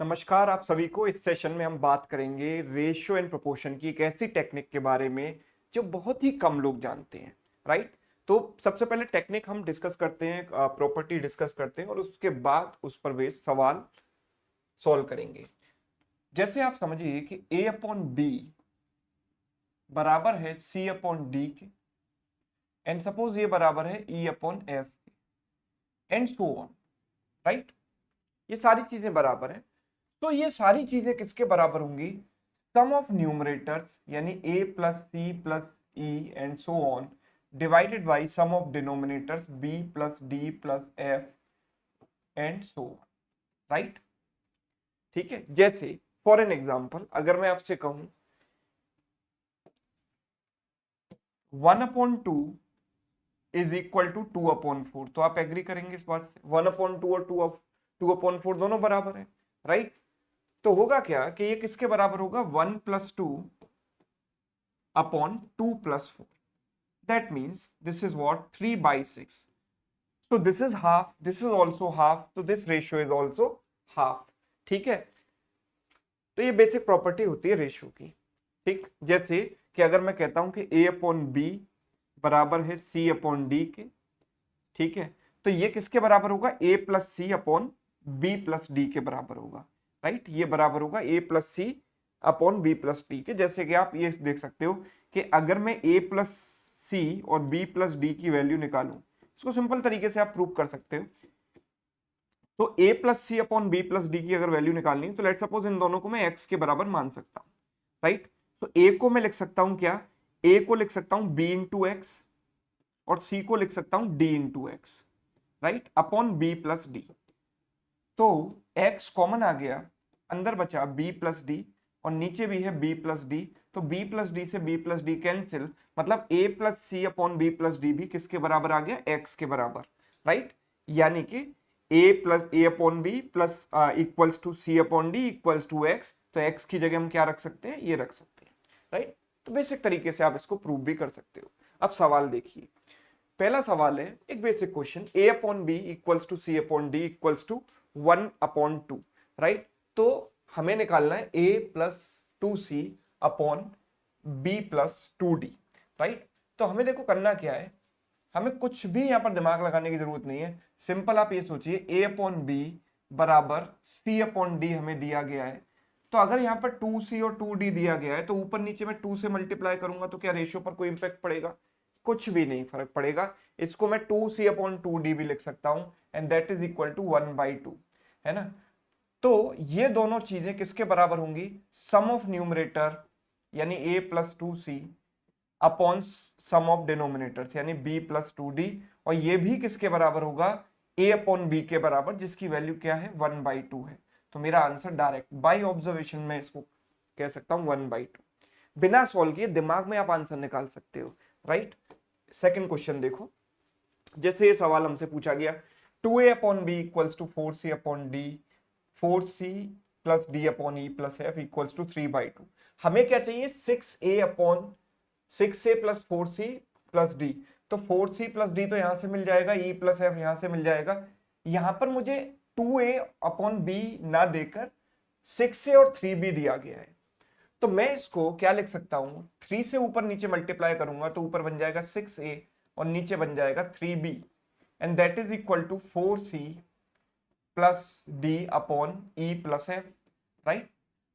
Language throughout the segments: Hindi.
नमस्कार आप सभी को। इस सेशन में हम बात करेंगे रेशियो एंड प्रोपोर्शन की एक ऐसी टेक्निक के बारे में जो बहुत ही कम लोग जानते हैं। राइट। तो सबसे पहले टेक्निक हम डिस्कस करते हैं, प्रॉपर्टी डिस्कस करते हैं और उसके बाद उस पर बेस्ड सवाल सॉल्व करेंगे। जैसे आप समझिए कि a अपॉन बी बराबर है c अपॉन डी के एंड सपोज ये बराबर है e upon F and so on. Right. ये सारी चीजें बराबर है। तो ये सारी चीजें किसके बराबर होंगी? सम ऑफ न्यूमरेटर्स यानी a plus C plus E and so on divided by sum of denominators b plus D plus F and so on. Right. ठीक है। जैसे फॉर एन एग्जाम्पल अगर मैं आपसे कहूं 1/2 इज इक्वल टू 2/4, तो आप एग्री करेंगे इस बात से? 1/2 और 2/4 दोनों बराबर है। राइट। तो होगा क्या कि ये किसके बराबर होगा? 1 + 2 upon 2 + 4। That means this is what 3/6। So this is half, this is also half, so this ratio is also half। ठीक है। तो ये बेसिक प्रॉपर्टी होती है रेशियो की। ठीक। जैसे कि अगर मैं कहता हूं कि a अपॉन बी बराबर है c अपॉन डी के। ठीक है। तो ये किसके बराबर होगा? a plus C upon B plus D के बराबर होगा। राइट। ये बराबर होगा a plus C upon B plus D के। जैसे कि आप ये देख सकते हो कि अगर मैं a प्लस सी और b प्लस डी की वैल्यू निकालूं, इसको सिंपल तरीके से आप प्रूव कर सकते हो। तो a plus C upon B plus D की अगर वैल्यू निकालनी है तो लेट सपोज इन दोनों को मैं x के बराबर मान सकता हूं। राइट। तो a को मैं लिख सकता हूं क्या? a को लिख सकता हूं b इंटू एक्स और c को लिख सकता हूं d into x. Right. Upon b plus D. तो x कॉमन आ गया, अंदर बचा b प्लस डी और नीचे भी है b प्लस डी। तो b प्लस डी से b प्लस डी कैंसिल, मतलब a plus C upon B plus D भी किसके बराबर आ गया? x के बराबर। राइट। यानी कि a plus A upon B plus equals to C upon D equals to X. तो x की जगह हम क्या रख सकते हैं? ये रख सकते हैं। राइट। तो बेसिक तरीके से आप इसको प्रूव भी कर सकते हो। अब सवाल देखिए। पहला सवाल है एक basic question, a upon B equals to C upon D equals to 1/2। Right. तो हमें निकालना है a plus 2c upon b plus 2d। Right. तो हमें देखो करना क्या है, हमें कुछ भी यहां पर दिमाग लगाने की जरूरत नहीं है। सिंपल आप ये सोचिए a अपॉन बी बराबर c अपॉन डी हमें दिया गया है। तो अगर यहाँ पर 2c और 2d दिया गया है तो ऊपर नीचे मैं 2 से मल्टीप्लाई करूंगा तो क्या रेशियो पर कोई इंपैक्ट पड़ेगा? कुछ भी नहीं फर्क पड़ेगा। इसको मैं 2c अपॉन 2d भी लिख सकता हूं and that is equal to 1/2, है ना। तो ये दोनों चीजें किसके बराबर होंगी? सम ऑफ न्यूमरेटर यानी a plus 2c upon sum of denominators यानी b प्लस 2d। और ये भी किसके बराबर होगा? a अपॉन b के बराबर, जिसकी वैल्यू क्या है? 1/2 है। तो मेरा आंसर डायरेक्ट बाय ऑब्जर्वेशन में इसको कह सकता हूं 1/2। बिना सॉल्व किए दिमाग में आप आंसर निकाल सकते हो। राइट। सेकंड क्वेश्चन देखो। जैसे ये सवाल हमसे पूछा गया 2a upon B equals to 4c upon D, 4c plus D upon E plus F equals to 3/2। हमें क्या चाहिए? 6a upon 6a plus 4c plus D. तो 4c प्लस डी तो यहां से मिल जाएगा, e प्लस एफ यहां से मिल जाएगा। यहां पर मुझे 2a अपॉन बी ना देकर 6a और 3b दिया गया है। तो मैं इसको क्या लिख सकता हूं? 3 से ऊपर नीचे मल्टीप्लाई करूंगा तो ऊपर बन जाएगा 6a और नीचे बन जाएगा 3b and that is equal to 4c plus D upon E plus F. Right.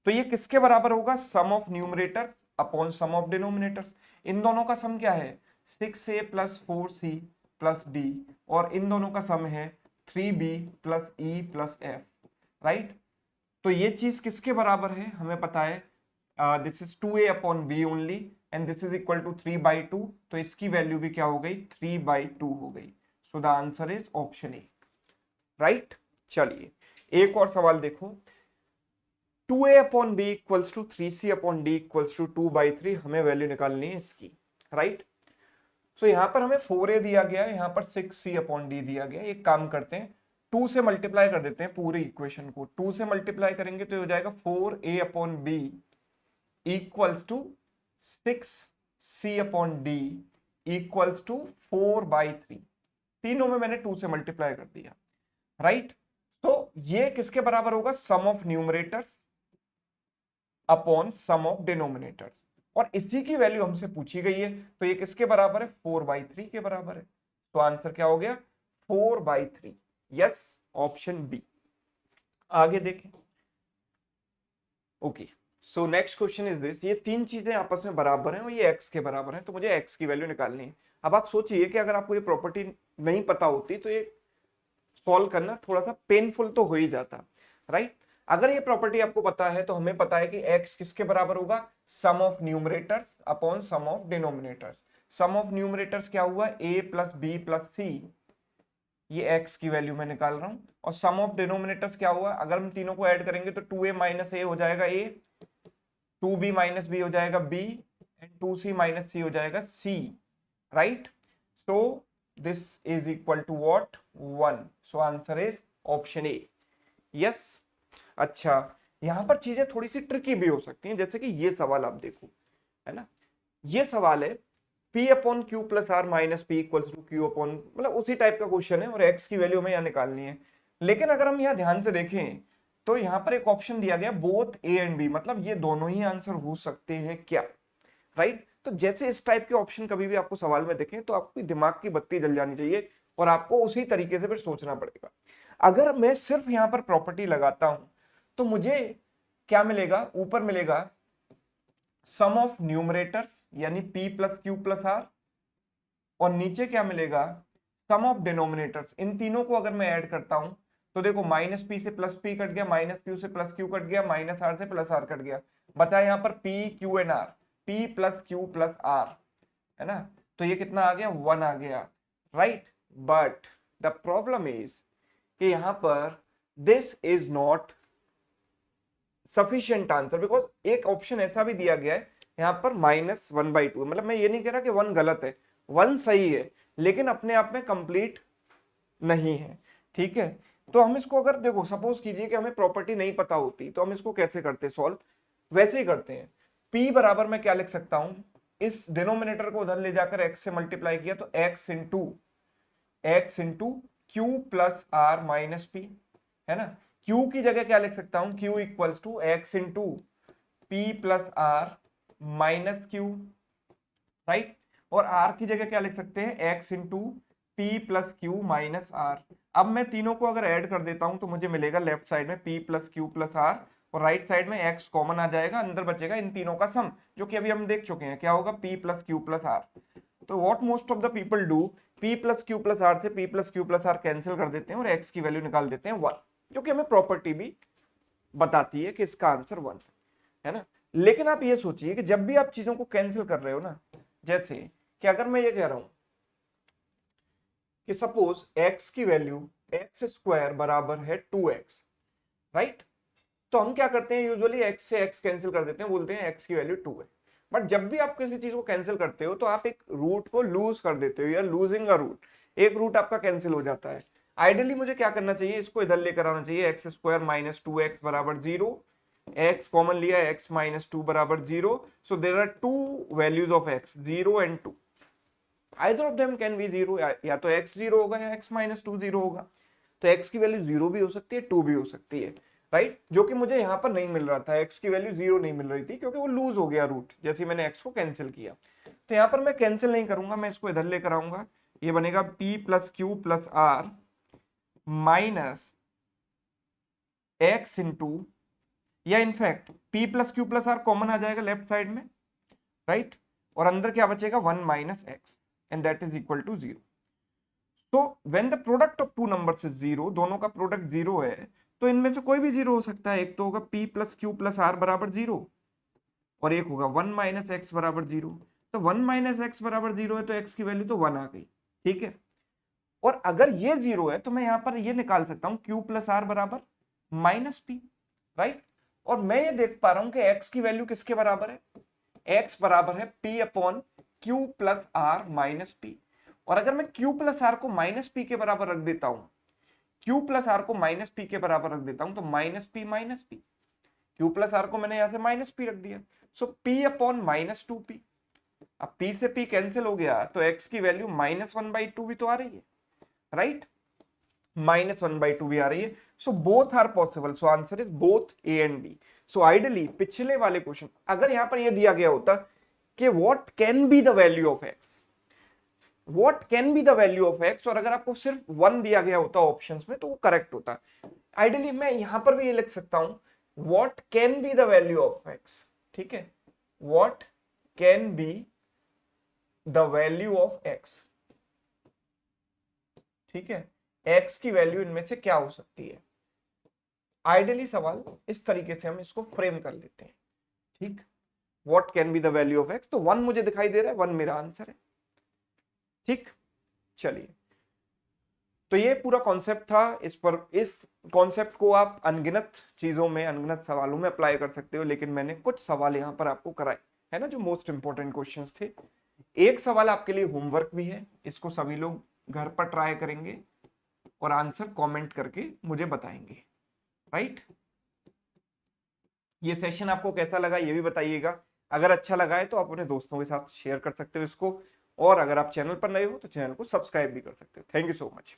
तो ये किसके बराबर होगा? Sum of numerator upon sum of denominators. इन दोनों का सम क्या है? 6a plus 4c plus D और इन दोनों का सम है 3b plus E plus F. Right. तो ये चीज किसके बराबर है? हमें पता है this is 2a upon B only and this is equal to 3/2। तो इसकी वैल्यू भी क्या हो गई? 3/2 हो गई। So the answer is option A. Right. चलिए एक और सवाल देखो। 2a upon B equals to 3c upon D equals to 2/3। हमें वैल्यू निकालनी है इसकी। राइट। तो यहां पर हमें 4a दिया गया है, यहां पर 6c अपॉन डी दिया गया है। एक काम करते हैं 2 से मल्टीप्लाई कर देते हैं पूरी इक्वेशन को। 2 से मल्टीप्लाई करेंगे तो हो जाएगा 4a upon B equals to 6c upon D equals to 4/3। तीनों में मैंने 2 से मल्टीप्लाई कर दिया। राइट। तो ये किसके बराबर होगा, sum of numerators upon sum of denominators, और इसी की वैल्यू हमसे पूछी गई है, तो ये किसके बराबर है, 4/3 के बराबर है। तो आंसर क्या हो गया, 4/3। Yes, option B. आगे देखें। Okay, so next question is this, ये तीन चीजें आपस में बराबर हैं और ये x के बराबर हैं, तो मुझे x की वैल्यू निकालनी है। अब आप सोचिए कि अगर आपको ये प्रॉपर्टी नहीं पता होती तो ये सॉल्व करना थोड़ा सा पेनफुल तो हो ही जाता, राइट। अगर ये प्रॉपर्टी आपको पता है तो हमें पता है कि x किसके बराबर होगा, sum of numerators upon sum of denominators. Sum of numerators क्या हुआ, a plus B plus C, ये x की वैल्यू मैं निकाल रहा हूं, और सम ऑफ डिनोमिनेटर्स क्या हुआ, अगर हम तीनों को ऐड करेंगे तो 2a माइनस ए हो जाएगा a, 2b माइनस बी हो जाएगा b, एंड 2c माइनस सी हो जाएगा c, right. So this is equal to what, 1। So answer is option A. Yes. अच्छा, यहां पर चीजें थोड़ी सी ट्रिकी भी हो सकती हैं, जैसे कि ये सवाल आप देखो, है ना। ये सवाल है P upon Q plus are minus P equals to Q upon, मतलब उसी टाइप का क्वेश्चन है, और x की वैल्यू हमें यहाँ निकालनी है। लेकिन अगर हम यहाँ ध्यान से देखें तो यहाँ पर एक ऑप्शन दिया गया बोथ a एंड b, मतलब ये दोनों ही आंसर हो सकते हैं क्या, राइट। तो जैसे इस टाइप के ऑप्शन कभी भी आपको सवाल में दिखें तो आपकी दिमाग की बत्ती जल जानी चाहिए और आपको उसी तरीके से फिर सोचना पड़ेगा। अगर मैं सिर्फ यहाँ पर प्रॉपर्टी लगाता हूं तो मुझे क्या मिलेगा, ऊपर मिलेगा सम ऑफ न्यूमरेटर्स यानी p plus Q plus R, और नीचे क्या मिलेगा, सम ऑफ डिनोमिनेटर्स। इन तीनों को अगर मैं ऐड करता हूं तो देखो माइनस पी से प्लस पी कट गया, माइनस क्यू से प्लस क्यू कट गया, माइनस आर से प्लस आर कट गया, बचा यहाँ पर P Q and R, P plus Q plus R, है ना। तो ये कितना आ गया, 1 आ गया, right. But the problem is कि यहां पर this is not sufficient answer, because एक ऑप्शन ऐसा भी दिया गया है यहाँ पर -1/2, मतलब मैं ये नहीं कह रहा कि 1 गलत है, 1 सही है, लेकिन अपने आप में कंप्लीट नहीं है, ठीक है। तो हम इसको अगर देखो, सपोज कीजिए कि हमें प्रॉपर्टी नहीं पता होती तो हम इसको कैसे करते सॉल्व, वैसे ही करते हैं। p बराबर मैं क्या लिख सकता हूं, इस डिनोमिनेटर को उधर ले जाकर x से मल्टीप्लाई किया तो x into Q plus are minus P, है ना। q की जगह क्या लिख सकता हूं, q equals to X into P plus are minus Q, right. और r की जगह क्या लिख सकते हैं, x into P plus Q minus R. अब मैं तीनों को अगर ऐड कर देता हूं तो मुझे मिलेगा लेफ्ट साइड में p plus Q plus R, और राइट साइड में x कॉमन आ जाएगा, अंदर बचेगा इन तीनों का सम, जो कि अभी हम देख चुके हैं क्या होगा, p plus Q plus R. तो what most of the people do, p plus Q plus R से p plus Q plus R cancel कर देते हैं और x की वैल्यू निकाल देते हैं 1, जो कि हमें प्रॉपर्टी भी बताती है कि इसका आंसर 1 है ना। लेकिन आप ये सोचिए कि जब भी आप चीजों को कैंसिल कर रहे हो ना, जैसे कि अगर मैं ये कह रहा हूं कि सपोज x की वैल्यू एक्स स्क्वायर बराबर है 2x, राइट। तो हम क्या करते हैं, यूजुअली x से x कैंसिल कर देते हैं, बोलते हैं x की वैल्यू 2 है। बट जब भी आप किसी चीज को कैंसिल करते हो तो आप एक रूट को लूज कर देते हो, या लूजिंग अ रूट, एक रूट आपका कैंसिल हो जाता है। आइडियली मुझे क्या करना चाहिए, इसको इधर लेकर आना चाहिए, एक्स स्क्वायर माइनस 2x बराबर 0, x कॉमन लिया, x माइनस 2 बराबर 0, so there are two values of x, 0 and 2, either of them can be 0, या तो x 0 होगा या x माइनस 2 0 होगा। तो x की वैल्यू 0 भी हो सकती है, 2 भी हो सकती है, राइट। जो कि मुझे यहाँ पर नहीं मिल रहा था, x की वैल्यू 0 नहीं मिल रही थी क्योंकि वो लूज हो गया रूट, जैसे मैंने x को कैंसिल किया। तो यहाँ पर मैं कैंसिल नहीं करूंगा, मैं इसको इधर लेकर आऊंगा, ये बनेगा p plus Q plus are minus X into, या in fact p plus Q plus R common आ जाएगा लेफ्ट साइड में, राइट। और अंदर क्या बचेगा, 1 minus X, and that is equal to 0। तो when the product of two numbers is 0, दोनों का प्रोडक्ट 0 है, तो इनमें से कोई भी 0 हो सकता है। एक तो होगा p plus Q plus R बराबर 0, और एक होगा 1 माइनस एक्स बराबर 0। तो 1 माइनस एक्स बराबर 0 है तो x की वैल्यू तो 1 आ गई, ठीक है। और अगर ये 0 है तो मैं यहां पर ये निकाल सकता हूं q प्लस आर बराबर माइनस पी, राइट। और मैं ये देख पा रहा हूं कि x की वैल्यू किसके बराबर है, x बराबर है p upon Q plus are minus P. और अगर मैं q प्लस आर को माइनस पी के बराबर रख देता हूं, q प्लस आर को माइनस पी के बराबर रख देता हूं, तो minus P, q plus R को मैंने यहां से माइनस पी रख दिया, सो p अपॉन माइनस 2p। अब p से p कैंसिल हो गया तो x की वैल्यू -1/2 भी तो आ रही है, राइट। -1/2 भी आ रही है। So both are possible, so answer is both A and B. So ideally पिछले वाले क्वेश्चन अगर यहां पर ये दिया गया होता कि what can be the value of x, what can be the value of x, और अगर आपको सिर्फ 1 दिया गया होता ऑप्शंस में तो वो करेक्ट होता। आइडियली मैं यहां पर भी ये लिख सकता हूं what can be the value of x, ठीक है, what can be the value of x, ठीक है, एक्स की वैल्यू इनमें से क्या हो सकती है। आइडियली सवाल इस तरीके से हम इसको फ्रेम कर लेते हैं, ठीक, what can be the value of x, तो 1 मुझे दिखाई दे रहा है, 1 मेरा आंसर है, ठीक। चलिए, तो ये पूरा कॉन्सेप्ट था। इस कॉन्सेप्ट को आप अनगिनत चीजों में, अनगिनत सवालों में अप्लाई कर सकते हो, लेकिन मैंने कुछ सवाल यहाँ पर आपको कराए है ना, जो मोस्ट इंपॉर्टेंट क्वेश्चंस थे। एक सवाल आपके लिए होमवर्क भी है, इसको सभी लोग घर पर ट्राई करेंगे और आंसर कमेंट करके मुझे बताएंगे, राइट। ये सेशन आपको कैसा लगा ये भी बताइएगा। अगर अच्छा लगा है तो आप अपने दोस्तों के साथ शेयर कर सकते हो इसको, और अगर आप चैनल पर नए हो तो चैनल को सब्सक्राइब भी कर सकते हो। Thank you so much.